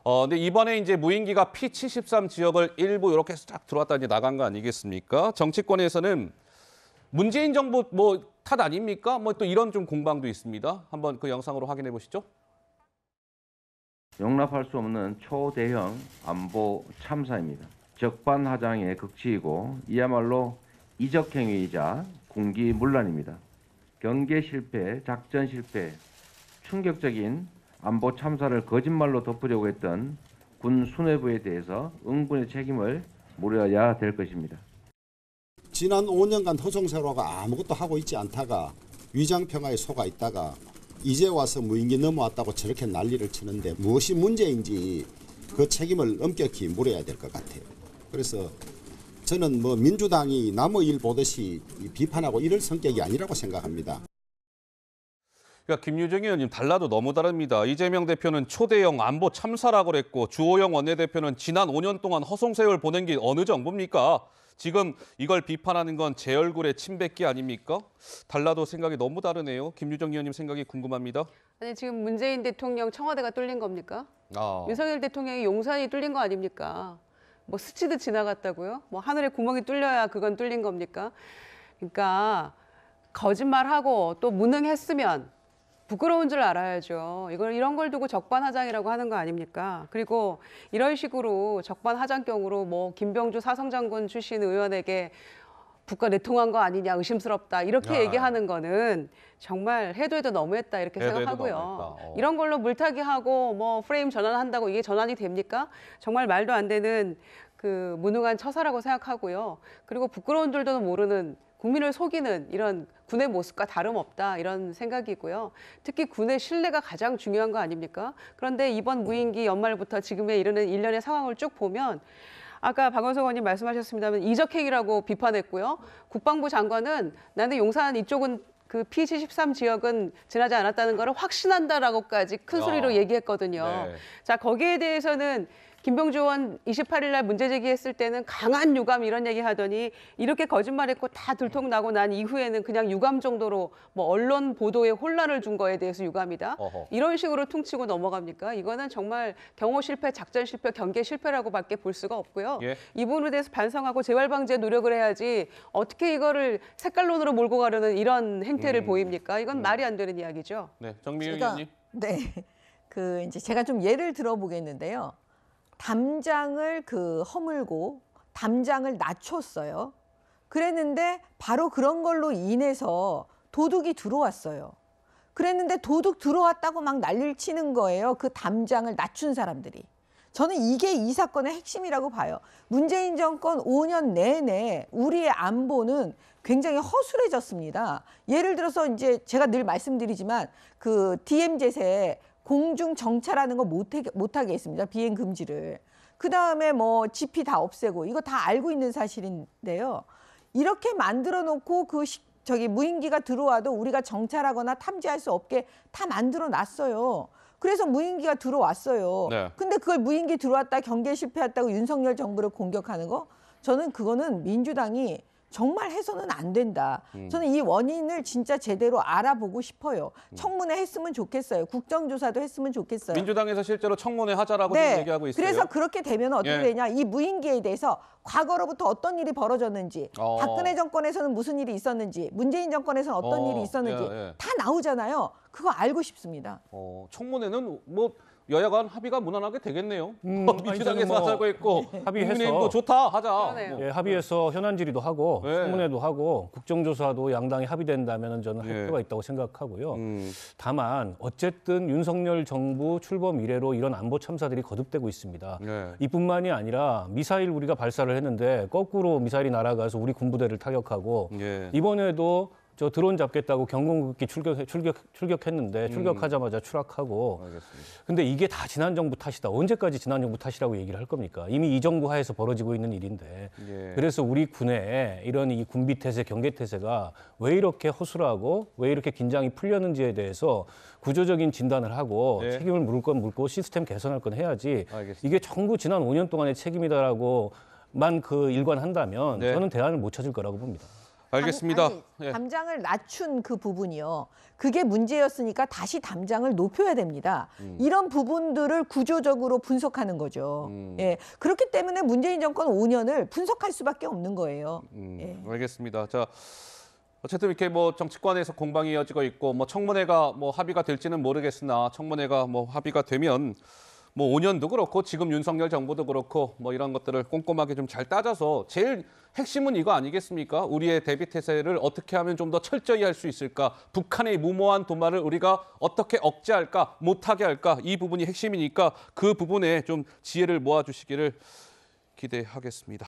근데 이번에 이제 무인기가 P-73 지역을 일부 이렇게 쫙 들어왔다 이제 나간 거 아니겠습니까? 정치권에서는 문재인 정부 뭐 탓 아닙니까? 뭐 또 이런 좀 공방도 있습니다. 한번 그 영상으로 확인해 보시죠. 용납할 수 없는 초대형 안보 참사입니다. 적반하장의 극치이고 이야말로 이적행위이자 군기문란입니다. 경계 실패, 작전 실패, 충격적인 안보 참사를 거짓말로 덮으려고 했던 군 수뇌부에 대해서 응분의 책임을 물어야 될 것입니다. 지난 5년간 허송세월호가 아무것도 하고 있지 않다가 위장평화에 속아 있다가 이제 와서 무인기 넘어왔다고 저렇게 난리를 치는데 무엇이 문제인지 그 책임을 엄격히 물어야 될 것 같아요. 그래서 저는 뭐 민주당이 남의 일 보듯이 비판하고 이럴 성격이 아니라고 생각합니다. 그러니까 김유정 의원님 달라도 너무 다릅니다. 이재명 대표는 초대형 안보 참사라고 그랬고 주호영 원내대표는 지난 5년 동안 허송세월 보낸 게 어느 정부입니까? 지금 이걸 비판하는 건 제 얼굴에 침 뱉기 아닙니까? 달라도 생각이 너무 다르네요. 김유정 의원님 생각이 궁금합니다. 아니 지금 문재인 대통령 청와대가 뚫린 겁니까? 윤석열 대통령이 용산이 뚫린 거 아닙니까? 뭐 스치듯 지나갔다고요? 뭐 하늘에 구멍이 뚫려야 그건 뚫린 겁니까? 그러니까 거짓말하고 또 무능했으면 부끄러운 줄 알아야죠. 이런 걸 두고 적반하장이라고 하는 거 아닙니까? 그리고 이런 식으로 적반하장경으로 뭐 김병주 사성장군 출신 의원에게 국가 내통한 거 아니냐 의심스럽다 이렇게 얘기하는 거는 정말 해도 너무했다 이렇게 생각하고요. 이런 걸로 물타기하고 뭐 프레임 전환한다고 이게 전환이 됩니까? 정말 말도 안 되는 그 무능한 처사라고 생각하고요. 그리고 부끄러운 줄도 모르는 국민을 속이는 이런 군의 모습과 다름없다 이런 생각이고요. 특히 군의 신뢰가 가장 중요한 거 아닙니까? 그런데 이번 무인기 연말부터 지금에 이르는 일련의 상황을 쭉 보면 아까 박원석 의원님 말씀하셨습니다만 이적행위라고 비판했고요. 국방부 장관은 나는 용산 이쪽은 그 P-73 지역은 지나지 않았다는 걸 확신한다라고까지 큰 소리로 얘기했거든요. 네. 자, 거기에 대해서는 김병주 의원 28일 날 문제 제기했을 때는 강한 유감 이런 얘기 하더니 이렇게 거짓말했고 다 들통나고 난 이후에는 그냥 유감 정도로 뭐 언론 보도에 혼란을 준 거에 대해서 유감이다. 이런 식으로 퉁치고 넘어갑니까? 이거는 정말 경호 실패, 작전 실패, 경계 실패라고밖에 볼 수가 없고요. 예. 이 부분에 대해서 반성하고 재발 방지에 노력을 해야지 어떻게 이거를 색깔론으로 몰고 가려는 이런 행태를 보입니까? 이건 말이 안 되는 이야기죠. 네, 정미유 의원님. 네, 그 이제 제가 좀 예를 들어보겠는데요. 담장을 허물고 담장을 낮췄어요. 그랬는데 바로 그런 걸로 인해서 도둑이 들어왔어요. 그랬는데 도둑 들어왔다고 막 난리를 치는 거예요. 그 담장을 낮춘 사람들이. 저는 이게 이 사건의 핵심이라고 봐요. 문재인 정권 5년 내내 우리의 안보는 굉장히 허술해졌습니다. 예를 들어서 이제 제가 늘 말씀드리지만 그 DMZ에 공중 정찰하는 거 못하게 했습니다. 비행 금지를. 그다음에 뭐 GP 다 없애고 이거 다 알고 있는 사실인데요. 이렇게 만들어 놓고 무인기가 들어와도 우리가 정찰하거나 탐지할 수 없게 다 만들어 놨어요. 그래서 무인기가 들어왔어요. 네. 근데 그걸 무인기 들어왔다 경계 실패했다고 윤석열 정부를 공격하는 거? 저는 그거는 민주당이 정말 해서는 안 된다. 저는 이 원인을 진짜 제대로 알아보고 싶어요. 청문회 했으면 좋겠어요. 국정조사도 했으면 좋겠어요. 민주당에서 실제로 청문회 하자라고 지금 얘기하고 있어요. 그래서 그렇게 되면 어떻게 되냐. 이 무인기에 대해서 과거로부터 어떤 일이 벌어졌는지, 박근혜 정권에서는 무슨 일이 있었는지, 문재인 정권에서는 어떤 일이 있었는지 다 나오잖아요. 그거 알고 싶습니다. 청문회는 뭐 여야간 합의가 무난하게 되겠네요. 민주당에서 하자고 했고 국민의힘도 좋다 하자. 예, 합의해서 현안 질의도 하고 청문회도 하고 국정조사도 양당이 합의된다면 저는 할 필요가 있다고 생각하고요. 다만 어쨌든 윤석열 정부 출범 이래로 이런 안보 참사들이 거듭되고 있습니다. 이뿐만이 아니라 미사일 우리가 발사를 했는데 거꾸로 미사일이 날아가서 우리 군부대를 타격하고 이번에도 저 드론 잡겠다고 경공급기 출격했는데 출격하자마자 추락하고. 근데 이게 다 지난 정부 탓이다. 언제까지 지난 정부 탓이라고 얘기를 할 겁니까? 이미 이 정부 하에서 벌어지고 있는 일인데. 그래서 우리 군의 이런 이 군비 태세, 경계 태세가 왜 이렇게 허술하고 왜 이렇게 긴장이 풀렸는지에 대해서 구조적인 진단을 하고 책임을 물을 건 물고 시스템 개선할 건 해야지. 이게 전부 지난 5년 동안의 책임이다라고만 일관한다면 저는 대안을 못 찾을 거라고 봅니다. 알겠습니다. 예. 담장을 낮춘 그 부분이요. 그게 문제였으니까 다시 담장을 높여야 됩니다. 이런 부분들을 구조적으로 분석하는 거죠. 예. 그렇기 때문에 문재인 정권 5년을 분석할 수밖에 없는 거예요. 예. 알겠습니다. 자, 어쨌든 이렇게 뭐 정치권에서 공방이 이어지고 있고 뭐 청문회가 뭐 합의가 될지는 모르겠으나 청문회가 뭐 합의가 되면 뭐 5년도 그렇고 지금 윤석열 정부도 그렇고 뭐 이런 것들을 꼼꼼하게 좀 잘 따져서 제일 핵심은 이거 아니겠습니까? 우리의 대비 태세를 어떻게 하면 좀 더 철저히 할 수 있을까? 북한의 무모한 도발을 우리가 어떻게 억제할까? 못하게 할까? 이 부분이 핵심이니까 그 부분에 좀 지혜를 모아주시기를 기대하겠습니다.